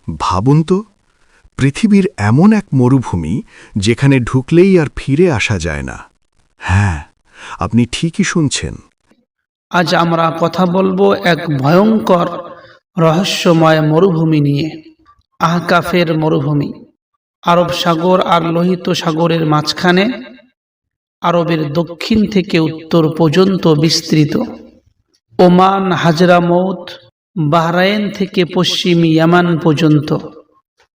ভাবুন তো, পৃথিবীর এমন এক মরুভূমি যেখানে ঢুকলেই আর ফিরে আসা যায় না। হ্যাঁ, আপনি ঠিকই শুনছেন। আজ আমরা কথা বলবো এক ভয়ঙ্কর রহস্যময় মরুভূমি নিয়ে। আহকাফের মরুভূমি আরব সাগর আর লোহিত সাগরের মাঝখানে, আরবের দক্ষিণ থেকে উত্তর পর্যন্ত বিস্তৃত। ওমান, হাজরামৌত, বাহরাইন থেকে পশ্চিম ইয়ামান পর্যন্ত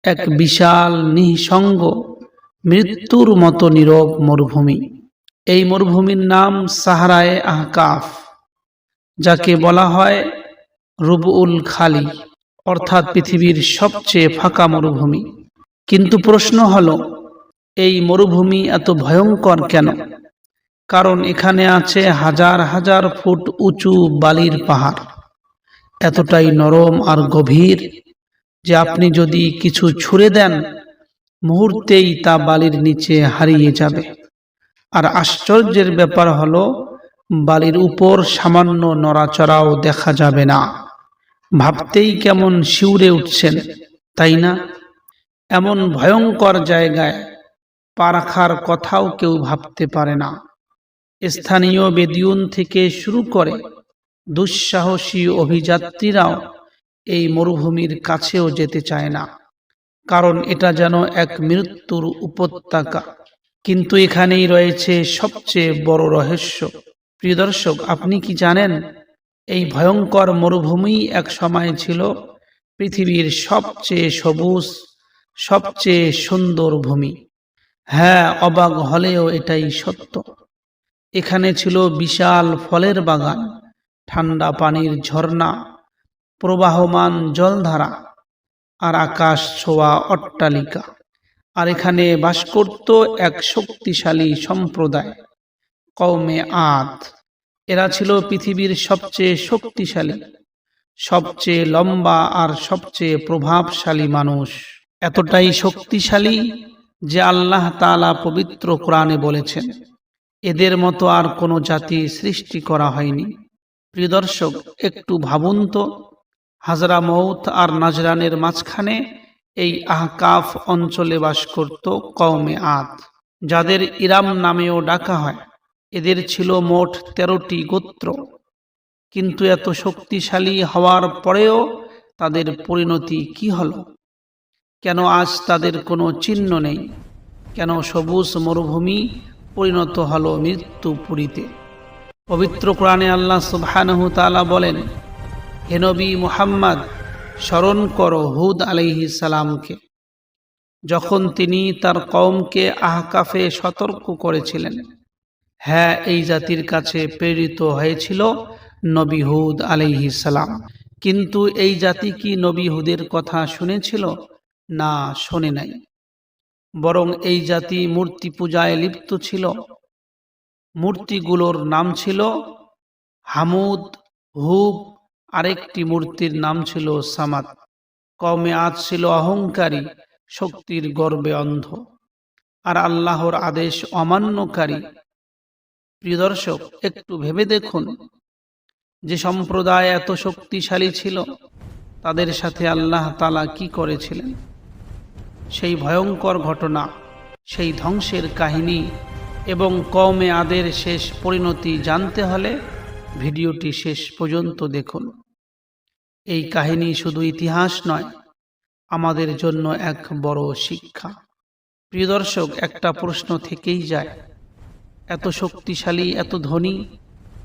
এক বিশাল নিঃসঙ্গ মৃত্যুর মতো নীরব মরুভূমি। এই মরুভূমির নাম সাহারায়ে আহকাফ, যাকে বলা হয় রুবউল খালি, অর্থাৎ পৃথিবীর সবচেয়ে ফাঁকা মরুভূমি। কিন্তু প্রশ্ন হলো, এই মরুভূমি এত ভয়ঙ্কর কেন? কারণ এখানে আছে হাজার হাজার ফুট উঁচু বালির পাহাড়, এতটাই নরম আর গভীর যে আপনি যদি কিছু ছুঁড়ে দেন, মুহূর্তেই তা বালির নিচে হারিয়ে যাবে। আর আশ্চর্যের ব্যাপার হলো, বালির উপর সামান্য নড়াচড়াও দেখা যাবে না। ভাবতেই কেমন শিউরে উঠছেন, তাই না? এমন ভয়ঙ্কর জায়গায় পা রাখার কথাও কেউ ভাবতে পারে না। স্থানীয় বেদুইন থেকে শুরু করে দুঃসাহসী অভিযাত্রীরাও এই মরুভূমির কাছেও যেতে চায় না, কারণ এটা যেন এক মৃত্যুর উপত্যকা। কিন্তু এখানেই রয়েছে সবচেয়ে বড় রহস্য। প্রিয় দর্শক, আপনি কি জানেন এই ভয়ঙ্কর মরুভূমি এক সময় ছিল পৃথিবীর সবচেয়ে সবুজ, সবচেয়ে সুন্দর ভূমি? হ্যাঁ, অবাক হলেও এটাই সত্য। এখানে ছিল বিশাল ফলের বাগান, ঠান্ডা পানির ঝর্ণা, প্রবাহমান জলধারা আর আকাশ ছোঁয়া অট্টালিকা। আর এখানে বাস করত এক শক্তিশালী সম্প্রদায়, কওমে আদ। এরা ছিল পৃথিবীর সবচেয়ে শক্তিশালী, সবচেয়ে লম্বা আর সবচেয়ে প্রভাবশালী মানুষ। এতটাই শক্তিশালী যে আল্লাহ তাআলা পবিত্র কোরআনে বলেছেন, এদের মতো আর কোনো জাতি সৃষ্টি করা হয়নি। প্রিয় দর্শক, একটু ভাবুন তো, হাজরামৌত আর নাজরানের মাঝখানে এই আহকাফ অঞ্চলে বাস করত কওমে আদ, যাদের ইরাম নামেও ডাকা হয়। এদের ছিল মোট 13টি গোত্র। কিন্তু এত শক্তিশালী হওয়ার পরেও তাদের পরিণতি কি হলো? কেন আজ তাদের কোনো চিহ্ন নেই? কেন সবুজ মরুভূমি পরিণত হলো মৃত্যুপুরীতে? পবিত্র কোরআনে আল্লাহ সুবহানাহু তাআলা বলেন, হে নবী মুহাম্মদ, স্মরণ করো হুদ আলাইহিস সালামকে, যখন তিনি তার কওমকে আহকাফে সতর্ক করেছিলেন। হ্যাঁ, এই জাতির কাছে প্রেরিত হয়েছিল নবী হুদ আলাইহিস সালাম। কিন্তু এই জাতি কি নবী হুদের কথা শুনেছিল? না, শোনে নাই। বরং এই জাতি মূর্তি পূজায় লিপ্ত ছিল। মূর্তিগুলোর নাম ছিল হামুদ, হুব, আরেকটি মূর্তির নাম ছিল সামাদ। কওমে আদ ছিল অহংকারী, শক্তির গর্বে অন্ধ, আর আল্লাহর আদেশ অমান্যকারী। প্রিয় দর্শক, একটু ভেবে দেখুন, যে সম্প্রদায় এত শক্তিশালী ছিল, তাদের সাথে আল্লাহ তাআলা কি করেছিলেন। সেই ভয়ঙ্কর ঘটনা, সেই ধ্বংসের কাহিনী এবং কওমে আদের শেষ পরিণতি জানতে হলে ভিডিওটি শেষ পর্যন্ত দেখুন। এই কাহিনী শুধু ইতিহাস নয়, আমাদের জন্য এক বড় শিক্ষা। প্রিয় দর্শক, একটা প্রশ্ন থেকেই যায়, এত শক্তিশালী, এত ধনী,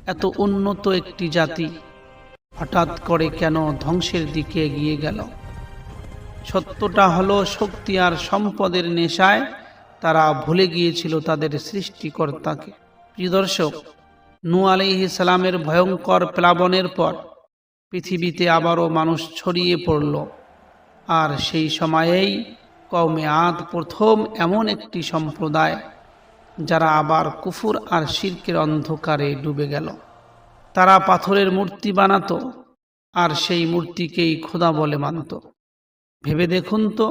এত উন্নত একটি জাতি হঠাৎ করে কেন ধ্বংসের দিকে এগিয়ে গেল? সত্যটা হলো, শক্তি আর সম্পদের নেশায় তারা ভুলে গিয়েছিল তাদের সৃষ্টিকর্তাকে। প্রিয় দর্শক, নূহ আলাইহিস সালামের ভয়ঙ্কর প্লাবনের পর পৃথিবীতে আবারও মানুষ ছড়িয়ে পড়ল। আর সেই সময়েই কওমে আদ প্রথম এমন একটি সম্প্রদায় যারা আবার কুফর আর শিরকের অন্ধকারে ডুবে গেল। তারা পাথরের মূর্তি বানাতো আর সেই মূর্তিকেই খোদা বলে মানত। ভেবে দেখুন তো,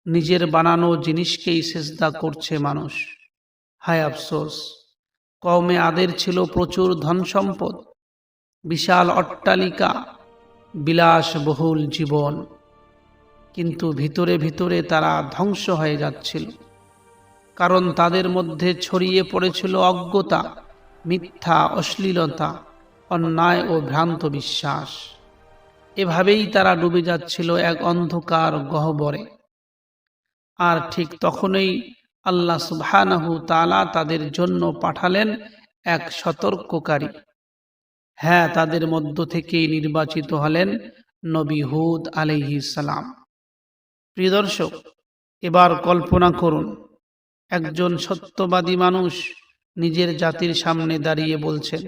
নিজের বানানো জিনিসকেই সিজদা করছে মানুষ। হায় আফসোস! কওমে আদের ছিল প্রচুর ধন সম্পদ, বিশাল অট্টালিকা, বিলাসবহুল জীবন। কিন্তু ভিতরে ভিতরে তারা ধ্বংস হয়ে যাচ্ছিল, কারণ তাদের মধ্যে ছড়িয়ে পড়েছিল অজ্ঞতা, মিথ্যা, অশ্লীলতা, অন্যায় ও ভ্রান্ত বিশ্বাস। এভাবেই তারা ডুবে যাচ্ছিল এক অন্ধকার গহ্বরে। আর ঠিক তখনই আল্লাহ সুবহানাহু তাআলা তাদের জন্য পাঠালেন এক সতর্ককারী। হ্যাঁ, তাদের মধ্য থেকেই নির্বাচিত হলেন নবী হুদ আলাইহিস সালাম। প্রিয় দর্শক, এবার কল্পনা করুন, একজন সত্যবাদী মানুষ নিজের জাতির সামনে দাঁড়িয়ে বলছেন,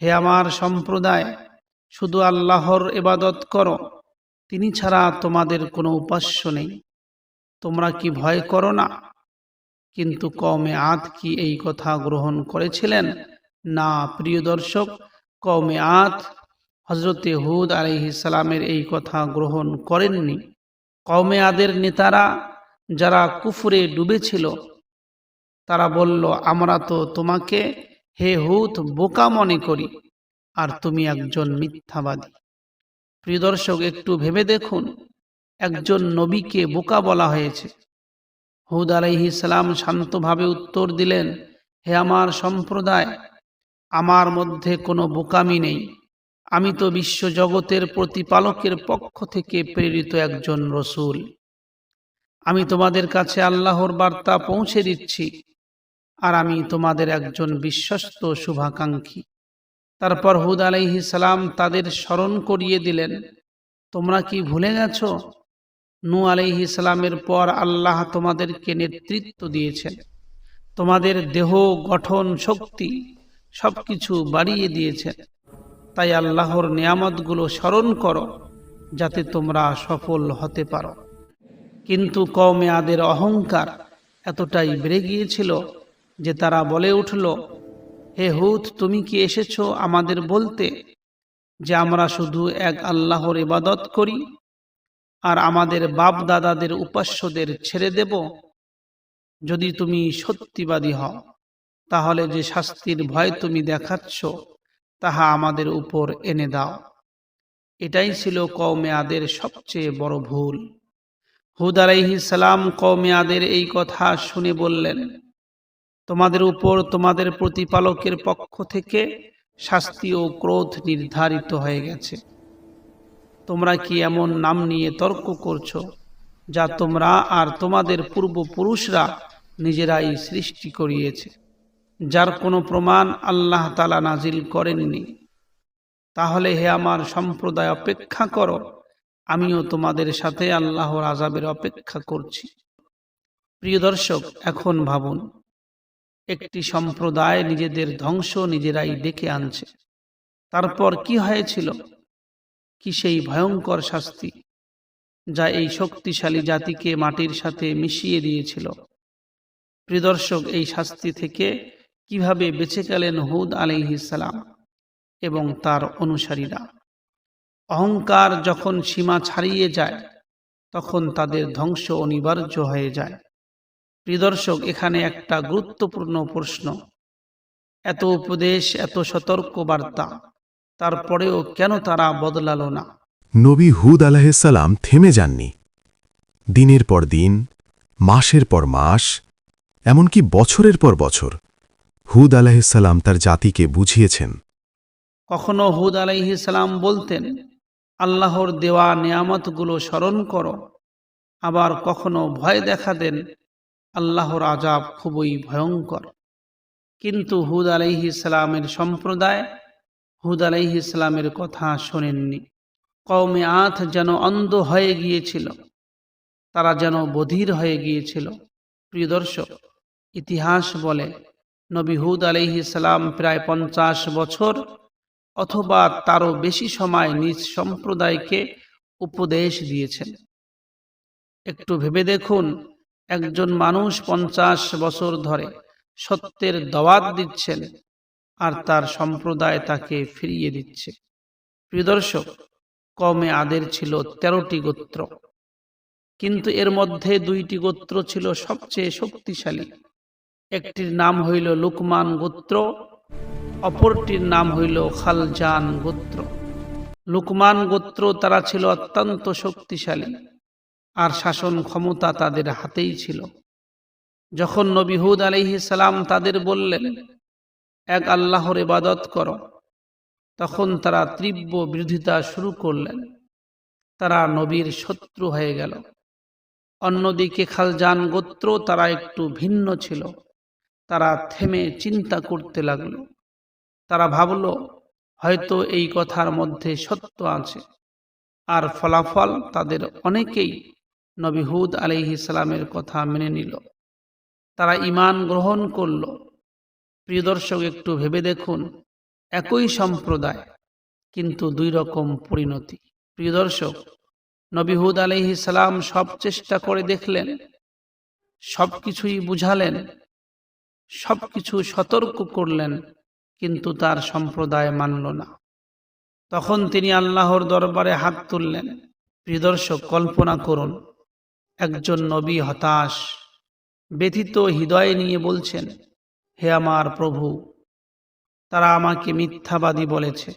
হে আমার সম্প্রদায়, শুধু আল্লাহর ইবাদত করো, তিনি ছাড়া তোমাদের কোনো উপাস্য নেই। তোমরা কি ভয় করো না? কিন্তু কওমে আদ কি এই কথা গ্রহণ করেছিলেন? না প্রিয় দর্শক, কওমে আদ হযরতে হুদ আলাইহিস সালামের এই কথা গ্রহণ করেননি। কওমে আদের নেতারা, যারা কুফরে ডুবেছিল, তারা বলল, আমরা তো তোমাকে হে হুদ বোকা মনে করি, আর তুমি একজন মিথ্যাবাদী। প্রিয় দর্শক, একটু ভেবে দেখুন, একজন নবীকে বোকা বলা হয়েছে। হুদ আলাইহিস সালাম শান্তভাবে উত্তর দিলেন, হে আমার সম্প্রদায়, আমার মধ্যে কোনো বোকামি নেই। আমি তো বিশ্বজগতের প্রতিপালকের পক্ষ থেকে প্রেরিত একজন রসূল। আমি তোমাদের কাছে আল্লাহর বার্তা পৌঁছে দিচ্ছি, আর আমি তোমাদের একজন বিশ্বস্ত শুভাকাঙ্ক্ষী। তারপর হুদ আলাইহিস সালাম তাদের স্মরণ করিয়ে দিলেন, তোমরা কি ভুলে গেছো, নূহ আলাইহিস সালামের পর আল্লাহ তোমাদেরকে নেতৃত্ব দিয়েছেন, তোমাদের দেহ গঠন, শক্তি সবকিছু বাড়িয়ে দিয়েছেন। তাই আল্লাহর নিয়ামতগুলো স্মরণ করো, যাতে তোমরা সফল হতে পারো। কিন্তু কওমে আদের অহংকার এতটাই বেড়ে গিয়েছিল যে তারা বলে উঠল, হে হুদ, তুমি কি এসেছো আমাদের বলতে যে আমরা শুধু এক আল্লাহর ইবাদত করি আর আমাদের বাপ দাদাদের উপাস্যদের ছেড়ে দেব? যদি তুমি সত্যিবাদী হও, তাহলে যে শাস্তির ভয় তুমি দেখাচ্ছ তাহা আমাদের উপর এনে দাও। এটাই ছিল কওমে আদের সবচেয়ে বড় ভুল। হুদ আলাইহিস সালাম কওমে আদের এই কথা শুনে বললেন, তোমাদের উপর তোমাদের প্রতিপালকের পক্ষ থেকে শাস্তি ও ক্রোধ নির্ধারিত হয়ে গেছে। তোমরা কি এমন নাম নিয়ে তর্ক করছো যা তোমরা আর তোমাদের পূর্বপুরুষরা নিজেরাই সৃষ্টি করিয়েছে, যার কোনো প্রমাণ আল্লাহ তাআলা নাজিল করেননি? তাহলে হে আমার সম্প্রদায়, অপেক্ষা করো, আমিও তোমাদের সাথে আল্লাহর আযাবের অপেক্ষা করছি। প্রিয় দর্শক, এখন ভাবুন, একটি সম্প্রদায় নিজেদের ধ্বংস নিজেরাই ডেকে আনছে। তারপর কি হয়েছিল? কি সেই ভয়ঙ্কর শাস্তি যা এই শক্তিশালী জাতিকে মাটির সাথে মিশিয়ে দিয়েছিল। প্রিয় দর্শক, এই শাস্তি থেকে কিভাবে বেঁচে গেলেন হুদ আলাইহিস সালাম এবং তার অনুসারীরা? অহংকার যখন সীমা ছাড়িয়ে যায়, তখন তাদের ধ্বংস অনিবার্য হয়ে যায়। প্রিয় দর্শক, এখানে একটা গুরুত্বপূর্ণ প্রশ্ন, এত উপদেশ, এত সতর্ক বার্তা, তারপরেও কেন তারা বদলালো না? নবী হুদ আলাইহিসসালাম থেমে যাননি। দিনের পর দিন, মাসের পর মাস, এমনকি বছরের পর বছর হুদ আলাইহিসসালাম তার জাতিকে বুঝিয়েছেন। কখনো হুদ আলাইহিস সালাম বলতেন, আল্লাহর দেওয়া নিয়ামতগুলো স্মরণ করো, আবার কখনো ভয় দেখাতেন, আল্লাহর আযাব খুবই ভয়ঙ্কর। কিন্তু হুদ আলাইহিস সালামের সম্প্রদায় হুদ আলাইহিস সালামের কথা শোনেননি। কওমে আদ যেন অন্ধ হয়ে গিয়েছিল, তারা যেন বধির হয়ে গিয়েছিল। প্রিয় দর্শক, ইতিহাস বলে নবী হুদ আলাইহিস সালাম প্রায় 50 বছর অথবা তারও বেশি সময় নিজ সম্প্রদায়কে উপদেশ দিয়েছেন। একটু ভেবে দেখুন, একজন মানুষ 50 বছর ধরে সত্যের দাওয়াত দিচ্ছেন আর তার সম্প্রদায় তাকে ফিরিয়ে দিচ্ছে। প্রিয় দর্শক, কওমে আদের ছিল 13টি গোত্র, কিন্তু এর মধ্যে 2টি গোত্র ছিল সবচেয়ে শক্তিশালী। একটির নাম হইল লুকমান গোত্র, অপরটির নাম হইল খালজান গোত্র। লুকমান গোত্র তারা ছিল অত্যন্ত শক্তিশালী, আর শাসন ক্ষমতা তাদের হাতেই ছিল। যখন নবী হুদ আলাইহিস সালাম তাদের বললেন, এক আল্লাহর ইবাদত করো, তখন তারা তীব্র বিরোধিতা শুরু করলেন। তারা নবীর শত্রু হয়ে গেল। অন্যদিকে খালজান গোত্র, তারা একটু ভিন্ন ছিল। তারা থেমে চিন্তা করতে লাগলো। তারা ভাবল, হয়তো এই কথার মধ্যে সত্য আছে। আর ফলাফল, তাদের অনেকেই নবী হুদ আলাইহিস সালামের কথা মেনে নিল। তারা ঈমান গ্রহণ করল। প্রিয় দর্শক, একটু ভেবে দেখুন, একই সম্প্রদায় কিন্তু দুই রকম পরিণতি। প্রিয় দর্শক, নবী হুদ আলাইহিস সালাম সব চেষ্টা করে দেখলেন, সবকিছুই বুঝালেন, সবকিছু সতর্ক করলেন, কিন্তু তার সম্প্রদায় মানল না। তখন তিনি আল্লাহর দরবারে হাত তুললেন। প্রিয় দর্শক, কল্পনা করুন, একজন নবী হতাশ, ব্যথিত হৃদয় নিয়ে বলছেন, হে আমার প্রভু, তারা আমাকে মিথ্যাবাদী বলেছে,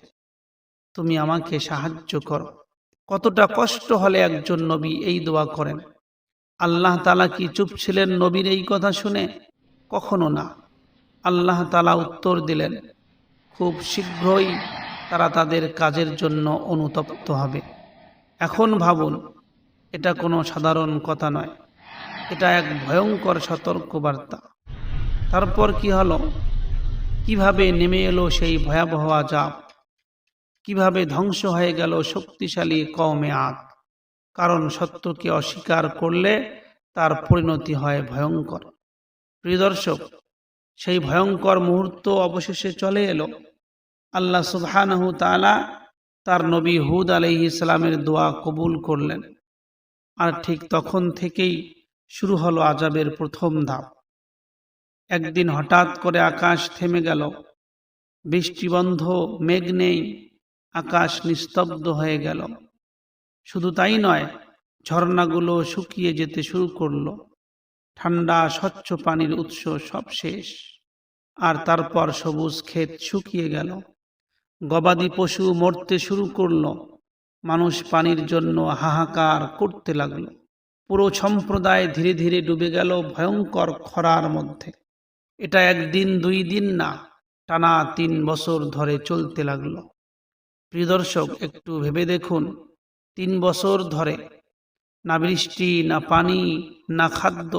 তুমি আমাকে সাহায্য করো। কতটা কষ্ট হলে একজন নবী এই দোয়া করেন। আল্লাহ তাআলা কি চুপ ছিলেন নবীর এই কথা শুনে? কখনো না। আল্লাহ তাআলা উত্তর দিলেন, খুব শীঘ্রই তারা তাদের কাজের জন্য অনুতপ্ত হবে। এখন ভাবুন, এটা কোনো সাধারণ কথা নয়, এটা এক ভয়ঙ্কর সতর্কবার্তা। তারপর কি হলো? কিভাবে নেমে এলো সেই ভয়াবহ আযাব? কিভাবে ধ্বংস হয়ে গেল শক্তিশালী কওমে আদ? কারণ সত্যকে অস্বীকার করলে তার পরিণতি হয় ভয়ঙ্কর। প্রিয় দর্শক, সেই ভয়ঙ্কর মুহূর্ত অবশেষে চলে এলো। আল্লাহ সুবহানাহু তাআলা তার নবী হুদ আলাইহিস সালামের দোয়া কবুল করলেন। আর ঠিক তখন থেকেই শুরু হলো আযাবের প্রথম ধাপ। একদিন হঠাৎ করে আকাশ থেমে গেল। বৃষ্টি বন্ধ, মেঘ নেই, আকাশ নিস্তব্ধ হয়ে গেল। শুধু তাই নয়, ঝর্ণাগুলো শুকিয়ে যেতে শুরু করলো। ঠান্ডা স্বচ্ছ পানির উৎস সব শেষ। আর তারপর সবুজ ক্ষেত শুকিয়ে গেল। গবাদি পশু মরতে শুরু করলো। মানুষ পানির জন্য হাহাকার করতে লাগলো। পুরো সম্প্রদায় ধীরে ধীরে ডুবে গেল ভয়ঙ্কর খরার মধ্যে। এটা একদিন দুই দিন না, টানা 3 বছর ধরে চলতে লাগলো। প্রিয় দর্শক, একটু ভেবে দেখুন, 3 বছর ধরে না বৃষ্টি, না পানি, না খাদ্য।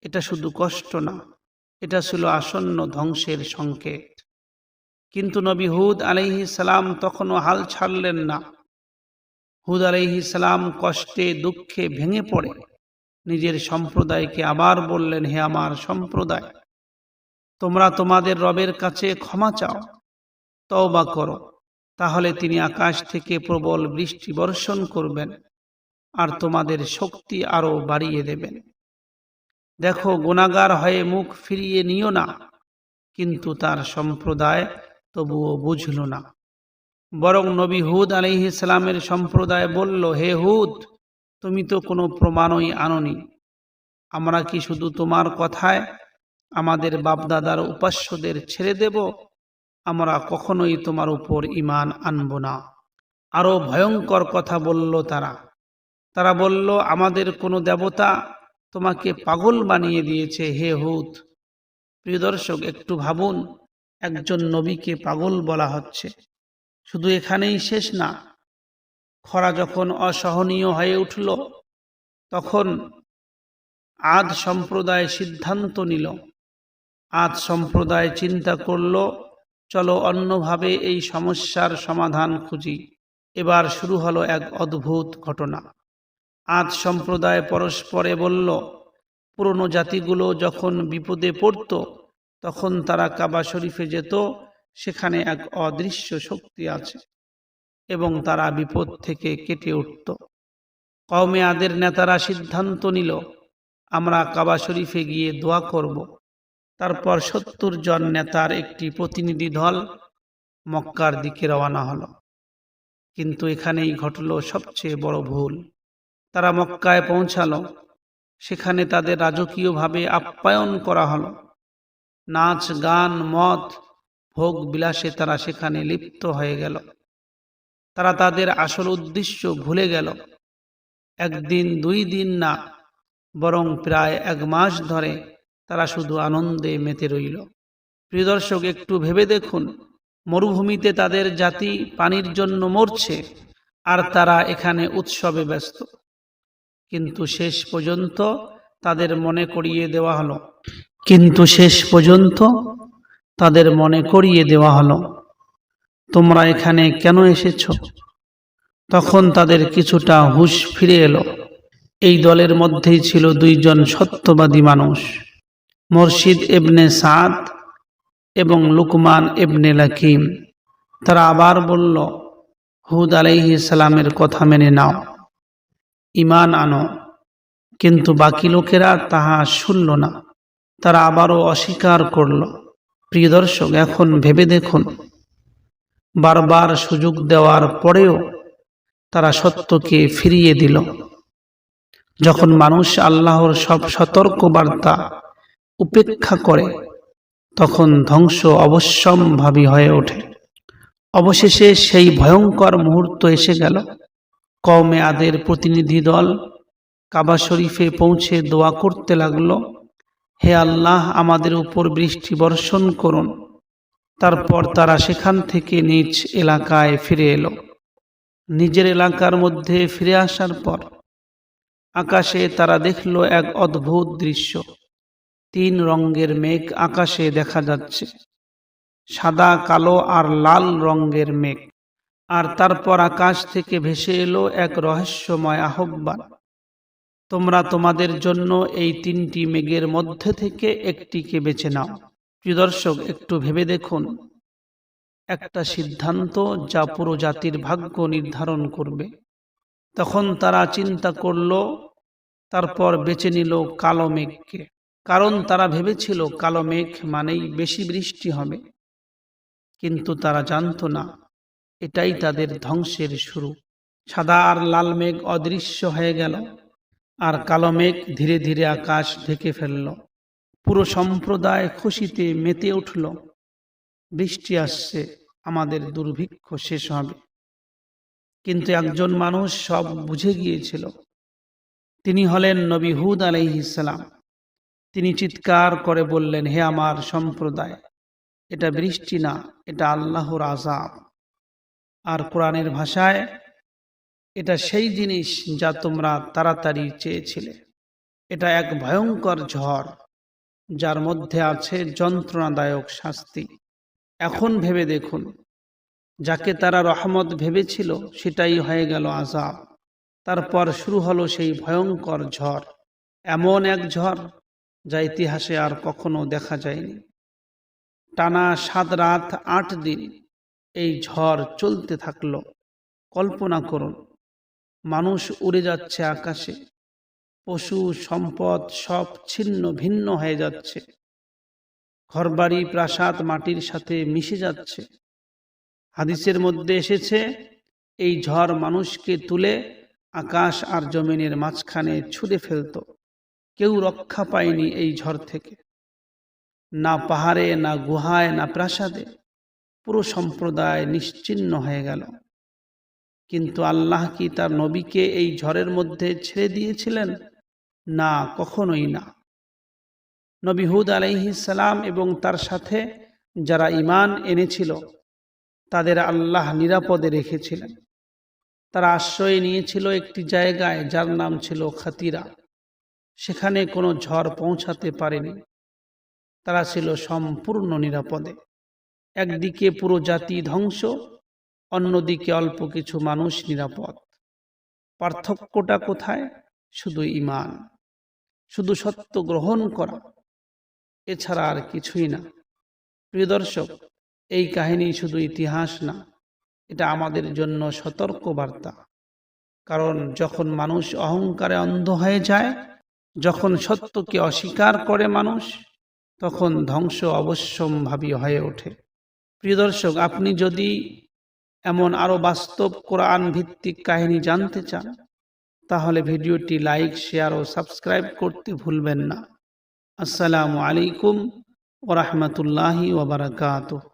এটা শুধু কষ্ট না, এটা ছিল আসন্ন ধ্বংসের সংকেত। কিন্তু নবী হুদ আলাইহিস সালাম তখনও হাল ছাড়লেন না। হুদ আলাইহিস সালাম কষ্টে দুঃখে ভেঙে পড়ে নিজের সম্প্রদায়কে আবার বললেন, হে আমার সম্প্রদায়, তোমরা তোমাদের রবের কাছে ক্ষমা চাও, তওবা করো, তাহলে তিনি আকাশ থেকে প্রবল বৃষ্টি বর্ষণ করবেন আর তোমাদের শক্তি আরো বাড়িয়ে দেবেন। দেখো, গুনাহগার হয়ে মুখ ফিরিয়ে নিও না। কিন্তু তার সম্প্রদায় তবুও বুঝল না। বরং নবী হুদ আলাইহিস সালামের সম্প্রদায় বলল, হে হুদ, তুমি তো কোনো প্রমাণই আনোনি। আমরা কি শুধু তোমার কথায় আমাদের বাপদাদার উপাস্যদের ছেড়ে দেব? আমরা কখনোই তোমার উপর ঈমান আনব না। আরো ভয়ঙ্কর কথা বলল তারা। তারা বলল, আমাদের কোনো দেবতা তোমাকে পাগল বানিয়ে দিয়েছে হে হুদ। প্রিয় দর্শক, একটু ভাবুন, একজন নবীকে পাগল বলা হচ্ছে। শুধু এখানেই শেষ না। খরা যখন অসহনীয় হয়ে উঠল, তখন আদ সম্প্রদায় সিদ্ধান্ত নিল। আদ সম্প্রদায় চিন্তা করল, চলো অন্যভাবে এই সমস্যার সমাধান খুঁজি। এবার শুরু হলো এক অদ্ভুত ঘটনা। আদ সম্প্রদায় পরস্পরে বলল, পুরনো জাতিগুলো যখন বিপদে পড়ত, তখন তারা কাবা শরীফে যেত। সেখানে এক অদৃশ্য শক্তি আছে এবং তারা বিপদ থেকে কেটে উঠত। কওমে আদের নেতারা সিদ্ধান্ত নিল, আমরা কাবা শরীফে গিয়ে দোয়া করব। তারপর 70 জন নেতার একটি প্রতিনিধি দল মক্কার দিকে রওনা হলো। কিন্তু এখানেই ঘটল সবচেয়ে বড় ভুল। তারা মক্কায় পৌঁছালো। সেখানে তাদের রাজকীয়ভাবে আপ্যায়ন করা হলো। নাচ গান মদ ভোগ বিলাসে তারা সেখানে লিপ্ত হয়ে গেল। তারা তাদের আসল উদ্দেশ্য ভুলে গেল। একদিন 2 দিন না, বরং প্রায় 1 মাস ধরে তারা শুধু আনন্দে মেতে রইল। প্রিয় দর্শক, একটু ভেবে দেখুন, মরুভূমিতে তাদের জাতি পানির জন্য মরছে, আর তারা এখানে উৎসবে ব্যস্ত। কিন্তু শেষ পর্যন্ত তাদের মনে করিয়ে দেওয়া হলো, তোমরা এখানে কেন এসেছো? তখন তাদের কিছুটা হুঁশ ফিরে এলো। এই দলের মধ্যেই ছিল 2 জন সত্যবাদী মানুষ, মুরশিদ ইবনে সাদ এবং লুকমান ইবনে লাকিম। তারা আবার বলল, হুদ আলাইহিস সালামের কথা মেনে নাও, ঈমান আনো। কিন্তু বাকি লোকেরা তাহা শুনল না, তারা আবারও অস্বীকার করল। প্রিয় দর্শক, এখন ভেবে দেখুন, বারবার সুযোগ দেওয়ার পরেও তারা সত্যকে ফিরিয়ে দিল। যখন মানুষ আল্লাহর সব সতর্ক বার্তা উপেক্ষা করে, তখন ধ্বংস অবশ্যম্ভাবী হয়ে ওঠে। অবশেষে সেই ভয়ঙ্কর মুহূর্ত এসে গেল। কওমে আদের প্রতিনিধি দল কাবা শরীফে পৌঁছে দোয়া করতে লাগলো, হে আল্লাহ, আমাদের উপর বৃষ্টি বর্ষণ করুন। তারপর তারা সেখান থেকে নিজ এলাকায় ফিরে এলো। নিজের এলাকার মধ্যে ফিরে আসার পর আকাশে তারা দেখল এক অদ্ভুত দৃশ্য। 3 রঙের মেঘ আকাশে দেখা যাচ্ছে, সাদা, কালো আর লাল রঙের মেঘ। আর তারপর আকাশ থেকে ভেসে এলো এক রহস্যময় আহ্বান, তোমরা তোমাদের জন্য এই 3টি মেঘের মধ্যে থেকে একটিকে বেছে নাও। প্রিয় দর্শক, একটু ভেবে দেখুন, একটা সিদ্ধান্ত যা পুরো জাতির ভাগ্য নির্ধারণ করবে। তখন তারা চিন্তা করল, তারপর বেছে নিল কালো মেঘকে। কারণ তারা ভেবেছিল কালো মেঘ মানেই বেশি বৃষ্টি হবে। কিন্তু তারা জানতো না, এটাই তাদের ধ্বংসের শুরু। সাদা আর লাল মেঘ অদৃশ্য হয়ে গেল, আর কালো মেঘ ধীরে ধীরে আকাশ ঢেকে ফেলল। পুরো সম্প্রদায় খুশিতে মেতে উঠল, বৃষ্টি আসছে, আমাদের দুর্ভিক্ষ শেষ হবে। কিন্তু একজন মানুষ সব বুঝে গিয়েছিল। তিনি হলেন নবী হুদ আলাইহিস সালাম। তিনি চিৎকার করে বললেন, হে আমার সম্প্রদায়, এটা বৃষ্টি না, এটা আল্লাহর আযাব। আর কোরআনের ভাষায়, এটা সেই জিনিস যা তোমরা তাড়াতাড়ি চেয়েছিলে। এটা এক ভয়ঙ্কর ঝড়, যার মধ্যে আছে যন্ত্রণাদায়ক শাস্তি। এখন ভেবে দেখুন, যাকে তারা রহমত ভেবেছিল সেটাই হয়ে গেল আযাব। তারপর শুরু হলো সেই ভয়ঙ্কর ঝড়, এমন এক ঝড় যা ইতিহাসে আর কখনো দেখা যায়নি। টানা 7 রাত 8 দিন এই ঝড় চলতে থাকলো। কল্পনা করুন, মানুষ উড়ে যাচ্ছে আকাশে, পশু সম্পদ সব ছিন্ন ভিন্ন হয়ে যাচ্ছে, ঘরবাড়ি প্রাসাদ মাটির সাথে মিশে যাচ্ছে। হাদিসের মধ্যে এসেছে, এই ঝড় মানুষকে তুলে আকাশ আর জমিনের মাঝখানে ছুঁড়ে ফেলত। কেউ রক্ষা পায়নি এই ঝড় থেকে, না পাহাড়ে, না গুহায়, না প্রাসাদে। পুরো সম্প্রদায় নিশ্চিহ্ন হয়ে গেল। কিন্তু আল্লাহ কি তার নবীকে এই ঝড়ের মধ্যে ছেড়ে দিয়েছিলেন? না, কখনোই না। নবী হুদ আলাইহিস সালাম এবং তার সাথে যারা ঈমান এনেছিল, তাদের আল্লাহ নিরাপদে রেখেছিলেন। তারা আশ্রয় নিয়েছিল একটি জায়গায় যার নাম ছিল খাতিরা। সেখানে কোনো ঝড় পৌঁছাতে পারেনি। তারা ছিল সম্পূর্ণ নিরাপদে। একদিকে পুরো জাতি ধ্বংস, অন্যদিকে অল্প কিছু মানুষ নিরাপদ। পার্থক্যটা কোথায়? শুধু ঈমান, শুধু সত্য গ্রহণ করা, এছাড়া আর কিছুই না। প্রিয় দর্শক, এই কাহিনী শুধু ইতিহাস না, এটা আমাদের জন্য সতর্ক বার্তা। কারণ যখন মানুষ অহংকারে অন্ধ হয়ে যায়, যখন সত্যকে অস্বীকার করে মানুষ, তখন ধ্বংস অবশ্যম্ভাবী হয়ে ওঠে। প্রিয় দর্শক, আপনি যদি এমন আরো বাস্তব কোরআন ভিত্তিক কাহিনী জানতে চান, তাহলে ভিডিওটি লাইক, শেয়ার ও সাবস্ক্রাইব করতে ভুলবেন না। আসসালামু আলাইকুম ওয়া রাহমাতুল্লাহি ওয়া বারাকাতুহু।